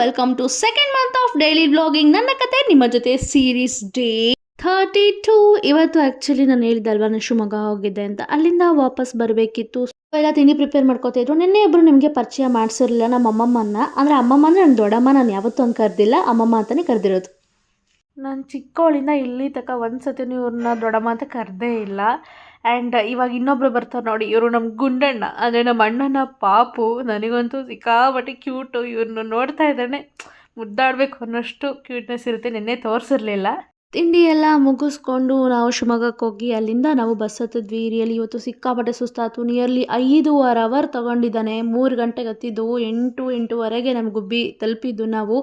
Welcome to second month of daily vlogging. ನನ್ನ ಕತೆ ನಿಮ್ಮ ಜೊತೆ ಸೀರೀಸ್ ಡೇ 32. ಇವತ್ತು ಆ್ಯಕ್ಚುಲಿ ನಾನು ಹೇಳಿದ್ದಲ್ವಾ ನಾನು ಶಿವಮೊಗ್ಗ ಹೋಗಿದ್ದೆ ಅಂತ, ಅಲ್ಲಿಂದ ವಾಪಸ್ ಬರಬೇಕಿತ್ತು. ಎಲ್ಲ ತಿಂಡಿ ಪ್ರಿಪೇರ್ ಮಾಡ್ಕೋತಾ ಇದ್ರು. ನಿನ್ನೆ ಒಬ್ಬರು ನಿಮಗೆ ಪರಿಚಯ ಮಾಡಿಸಿರಲಿಲ್ಲ ನಮ್ಮ ಅಮ್ಮಮ್ಮನ. ಅಂದರೆ ಅಮ್ಮಮ್ಮ ಅಂದರೆ ನನ್ನ ದೊಡ್ಡಮ್ಮ, ನಾನು ಯಾವತ್ತೂ ಹಂಗೆ ಕರೆದಿಲ್ಲ, ಅಮ್ಮಮ್ಮ ಅಂತಲೇ ಕರೆದಿರೋದು. ನಾನು ಚಿಕ್ಕವಳಿಂದ ಇಲ್ಲಿ ತನಕ ಒಂದು ಸತಿನೂ ಇವ್ರನ್ನ ದೊಡ್ಡಮ್ಮ ಅಂತ ಕರೆದೇ ಇಲ್ಲ. ಆ್ಯಂಡ್ ಇವಾಗ ಇನ್ನೊಬ್ರು ಬರ್ತಾರೆ ನೋಡಿ, ಇವರು ನಮ್ಮ ಗುಂಡಣ್ಣ, ಅಂದರೆ ನಮ್ಮ ಅಣ್ಣನ ಪಾಪು. ನನಗಂತೂ ಸಿಕ್ಕಾಪಟ್ಟೆ ಕ್ಯೂಟು. ಇವ್ರನ್ನ ನೋಡ್ತಾ ಇದ್ದಾನೆ ಮುದ್ದಾಡಬೇಕು ಅನ್ನೋಷ್ಟು ಕ್ಯೂಟ್ನೆಸ್ ಇರುತ್ತೆ. ನಿನ್ನೆ ತೋರಿಸಿರ್ಲಿಲ್ಲ. ತಿಂಡಿ ಎಲ್ಲ ಮುಗಿಸ್ಕೊಂಡು ನಾವು ಶಿವಮೊಗ್ಗಕ್ಕೆ ಹೋಗಿ ಅಲ್ಲಿಂದ ನಾವು ಬಸ್ ಹತ್ತಿದ್ವಿ. ರಿಯಲಿ ಇವತ್ತು ಸಿಕ್ಕಾಪಟ್ಟೆ ಸುಸ್ತಾಯ್ತು. Nearly 5.5 hour ತೊಗೊಂಡಿದ್ದಾನೆ. 3 ಗಂಟೆಗೆ ಹತ್ತಿದ್ದು 8-8:30ಗೆ ನಮ್ಮ ಗುಬ್ಬಿ ತಲುಪಿದ್ದು ನಾವು.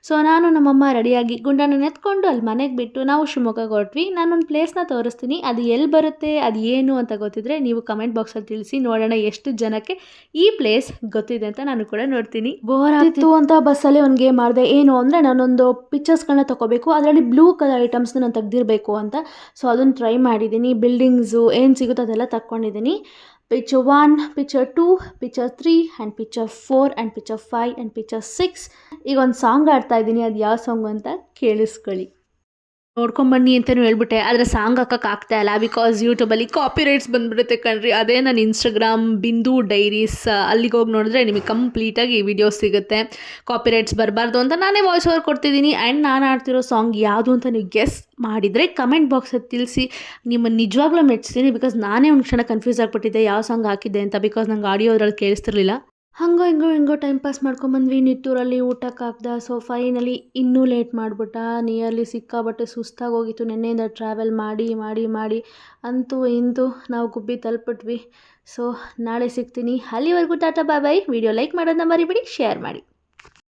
ಸೊ ನಾನು ನಮ್ಮಮ್ಮ ರೆಡಿಯಾಗಿ ಗುಂಡನ್ನು ಎತ್ಕೊಂಡು ಅಲ್ಲಿ ಮನೆಗೆ ಬಿಟ್ಟು ನಾವು ಶಿವಮೊಗ್ಗಕ್ಕೆ ಹೊರಟ್ವಿ. ನಾನೊಂದು ಪ್ಲೇಸ್ನ ತೋರಿಸ್ತೀನಿ, ಅದು ಎಲ್ಲಿ ಬರುತ್ತೆ, ಅದು ಏನು ಅಂತ ಗೊತ್ತಿದ್ರೆ ನೀವು ಕಮೆಂಟ್ ಬಾಕ್ಸಲ್ಲಿ ತಿಳಿಸಿ. ನೋಡೋಣ ಎಷ್ಟು ಜನಕ್ಕೆ ಈ ಪ್ಲೇಸ್ ಗೊತ್ತಿದೆ ಅಂತ ನಾನು ಕೂಡ ನೋಡ್ತೀನಿ. ಬೋರ್ ಆಗಿತ್ತು ಅಂತ ಬಸ್ಸಲ್ಲಿ ಒಂದು ಗೇಮ್ ಮಾಡಿದೆ. ಏನು ಅಂದರೆ ನಾನೊಂದು ಪಿಕ್ಚರ್ಸ್ಗಳನ್ನ ತೊಗೋಬೇಕು, ಅದರಲ್ಲಿ ಬ್ಲೂ ಕಲರ್ ಐಟಮ್ಸ್ನ ನಾನು ತೆಗ್ದಿರಬೇಕು ಅಂತ. ಸೊ ಅದನ್ನು ಟ್ರೈ ಮಾಡಿದ್ದೀನಿ. ಬಿಲ್ಡಿಂಗ್ಸು ಏನು ಸಿಗುತ್ತೋ ಅದೆಲ್ಲ ತಕ್ಕೊಂಡಿದ್ದೀನಿ. Picture 1, picture 2, picture 3 and picture 4 and picture 5 and picture 6. ಈಗ ಒಂದು ಸಾಂಗ್ ಆಡ್ತಾ ಇದ್ದೀನಿ, ಅದು ಯಾವ ಸಾಂಗು ಅಂತ ಕೇಳಿಸ್ಕೊಳ್ಳಿ. ನೋಡ್ಕೊಂಬನ್ನಿ ಅಂತಲೂ ಹೇಳ್ಬಿಟ್ಟೆ, ಆದರೆ ಸಾಂಗ್ ಹಾಕೋಕ್ಕಾಗ್ತಾ ಇಲ್ಲ ಬಿಕಾಸ್ ಯೂಟ್ಯೂಬಲ್ಲಿ ಕಾಪಿರೈಟ್ಸ್ ಬಂದುಬಿಡುತ್ತೆ ಕಣ್ರಿ. ಅದೇ ನನ್ನ ಇನ್ಸ್ಟಾಗ್ರಾಮ್ ಬಿಂದು ಡೈರೀಸ್, ಅಲ್ಲಿಗೆ ಹೋಗಿ ನೋಡಿದ್ರೆ ನಿಮಗೆ ಕಂಪ್ಲೀಟಾಗಿ ಈ ವಿಡಿಯೋ ಸಿಗುತ್ತೆ. ಕಾಪಿರೈಟ್ಸ್ ಬರಬಾರ್ದು ಅಂತ ನಾನೇ ವಾಯ್ಸ್ ಓವರ್ ಕೊಡ್ತಿದ್ದೀನಿ. ಆ್ಯಂಡ್ ನಾನು ಆಡ್ತಿರೋ ಸಾಂಗ್ ಯಾವುದು ಅಂತ ನೀವು ಗೆಸ್ ಮಾಡಿದರೆ ಕಮೆಂಟ್ ಬಾಕ್ಸಲ್ಲಿ ತಿಳಿಸಿ. ನಿಮ್ಮನ್ನು ನಿಜವಾಗ್ಲೂ ಮೆಚ್ತೀನಿ, ಬಿಕಾಸ್ ನಾನೇ ಒಂದು ಕ್ಷಣ ಕನ್ಫ್ಯೂಸ್ ಆಗಿಬಿಟ್ಟಿದ್ದೆ ಯಾವ ಸಾಂಗ್ ಹಾಕಿದ್ದೆ ಅಂತ, ಬಿಕಾಸ್ ನಂಗೆ ಆಡಿಯೋ ಅದ್ರಲ್ಲಿ ಕೇಳಿಸ್ತಿರ್ಲಿಲ್ಲ. ಹಂಗೋ ಟೈಮ್ ಪಾಸ್ ಮಾಡ್ಕೊಂಬಂದ್ವಿ. ನಿಟ್ಟೂರಲ್ಲಿ ಊಟಕ್ಕೆ ಹಾಕ್ದ. ಸೊ ಫೈನಲಿ ಇನ್ನೂ ಲೇಟ್ ಮಾಡಿಬಿಟ್ಟ. ನಿಯರ್ಲಿ ಸಿಕ್ಕಾಬಟ್ಟೆ ಸುಸ್ತಾಗಿ ಹೋಗಿತ್ತು ನಿನ್ನೆಯಿಂದ ಟ್ರಾವೆಲ್ ಮಾಡಿ ಅಂತೂ ಇಂತೂ ನಾವು ಗುಬ್ಬಿ ತಲುಪಿಟ್ವಿ. ಸೊ ನಾಳೆ ಸಿಗ್ತೀನಿ. ಅಲ್ಲಿವರೆಗೂ ಟಾಟಾ ಬಾಯ್ ಬಾಯ್. ವಿಡಿಯೋ ಲೈಕ್ ಮಾಡೋದನ್ನ ಮರಿಬೇಡಿ, ಶೇರ್ ಮಾಡಿ.